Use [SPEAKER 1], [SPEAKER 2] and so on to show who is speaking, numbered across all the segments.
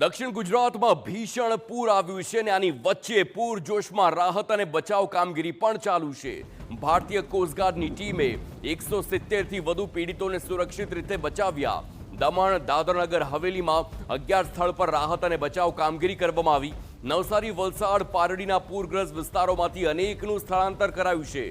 [SPEAKER 1] દક્ષિણ ગુજરાતમાં ભીષણ પૂર આવ્યું છે અને આની વચ્ચે પૂરજોશમાં રાહત અને બચાવ કામગીરી પણ ચાલુ છે. ભારતીય કોસ્ટગાર્ડની ટીમે 170થી વધુ પીડિતોને સુરક્ષિત રીતે બચાવ્યા. દમણ દાદરનગર હવેલીમાં 11 સ્થળ પર રાહત અને બચાવ કામગીરી કરવામાં આવી. નવસારી, વલસાડ, પારડીના પૂરગ્રસ્ત વિસ્તારોમાંથી અનેકનું સ્થળાંતર કરાયું છે.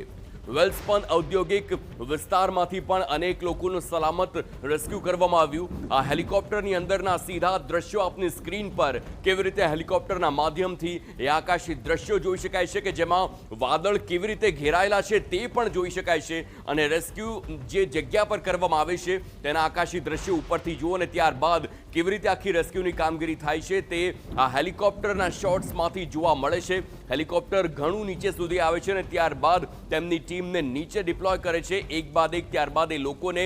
[SPEAKER 1] વેલ્સપન ઔદ્યોગિક વિસ્તારમાંથી પણ અનેક લોકોનું સલામત રેસ્ક્યુ કરવામાં આવ્યું. આ હેલિકોપ્ટરની અંદરના સીધા દ્રશ્યો આપની સ્ક્રીન પર કેવી રીતે હેલિકોપ્ટરના માધ્યમથી એ આકાશી દ્રશ્યો જોઈ શકાય છે કે જેમાં વાદળ કેવી રીતે ઘેરાયેલા છે તે પણ જોઈ શકાય છે. અને રેસ્ક્યુ જે જગ્યા પર કરવામાં આવે છે તેના આકાશી દ્રશ્યો ઉપરથી જુઓ અને ત્યારબાદ કેવી રીતે આખી રેસ્ક્યુની કામગીરી થાય છે તે આ હેલિકોપ્ટરના શોટ્સમાંથી જોવા મળે છે. હેલિકોપ્ટર ઘણું નીચે સુધી આવે છે અને ત્યારબાદ તેમની ટીમને નીચે ડિપ્લોય કરે છે એક બાદ એક. ત્યારબાદ એ લોકોને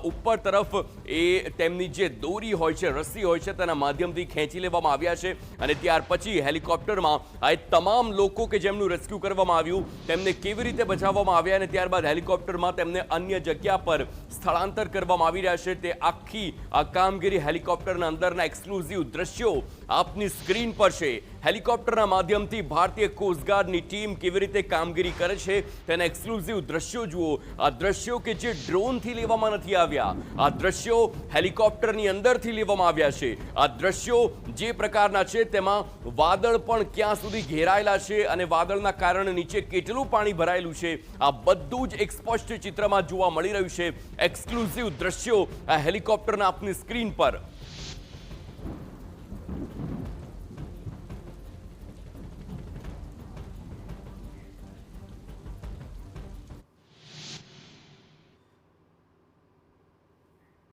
[SPEAKER 1] ઉપર તરફ એ તેમની જે દોરી હોય છે, રસ્સી હોય છે, તેના માધ્યમથી ખેંચી લેવામાં આવ્યા છે. અને ત્યાર પછી હેલિકોપ્ટરમાં આ તમામ લોકો કે જેમનું રેસ્ક્યુ કરવામાં આવ્યું તેમને કેવી રીતે બચાવવામાં આવ્યા અને ત્યારબાદ હેલિકોપ્ટરમાં તેમને અન્ય જગ્યા પર સ્થળાંતર કરવામાં આવી રહ્યા છે તે આખી આ કામગીરી હેલિકોપ્ટરના અંદરના એક્સક્લુઝિવ દ્રશ્યો આપની સ્ક્રીન પર છે. હેલિકોપ્ટરના માધ્યમથી ભારતીય કોસ્ટગાર્ડની ટીમ કેવી રીતે કામગીરી કરે છે તેના એક્સક્લુઝિવ દ્રશ્યો જુઓ. આ દ્રશ્યો કે જે ડ્રોનથી લેવામાં નથી આવ્યા, આ દ્રશ્યો હેલિકોપ્ટરની અંદરથી લેવામાં આવ્યા છે. આ દ્રશ્યો જે પ્રકારના છે તેમાં વાદળ પણ ક્યાં સુધી ઘેરાયેલા છે અને વાદળના કારણે નીચે કેટલું પાણી ભરાયેલું છે આ બધું જ એક સ્પષ્ટ ચિત્રમાં જોવા મળી રહ્યું છે. એક્સક્લુઝિવ દ્રશ્યો આ હેલિકોપ્ટરના આપની સ્ક્રીન પર.